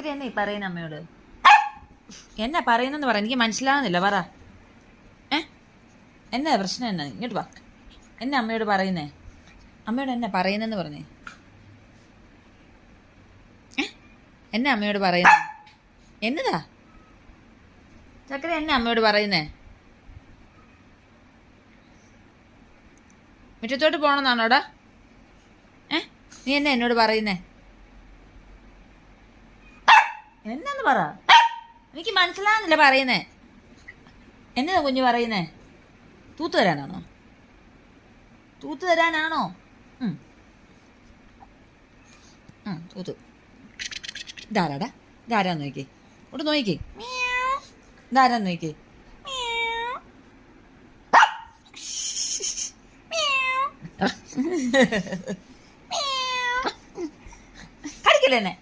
ചക്കര എന്നെ പറയുന്ന അമ്മയോട് എന്നാ പറയുന്നെന്ന് പറ, എനിക്ക് മനസ്സിലാകുന്നില്ല. പറ. എന്നാ പ്രശ്നം? എന്നാ ഇങ്ങോട്ട് വാ. എന്നെ അമ്മയോട് പറയുന്നേ? അമ്മയോട് എന്നാ പറയുന്നെന്ന് പറഞ്ഞേ. എന്നെ അമ്മയോട് പറയുന്നേ എന്നതാ? ചക്കര എന്നെ അമ്മയോട് പറയുന്നേ? മുറ്റത്തോട്ട് പോകണമെന്നാണോടാ? നീ എന്നെ എന്നോട് പറയുന്നേ? എന്നാന്ന് പറ, എനിക്ക് മനസ്സിലാകുന്നില്ല പറയുന്നേ. എന്നതാ കുഞ്ഞു പറയുന്നേ? തൂത്ത് തരാനാണോ? തൂത്ത് തരാനാണോ? തൂത്ത്. ഇതാരാടാ? ഇതാരാന്ന് നോക്കി, ഇവിടെ നോക്കി. ഇതാരാന്ന് നോക്കി. കടിക്കില്ല എന്നെ.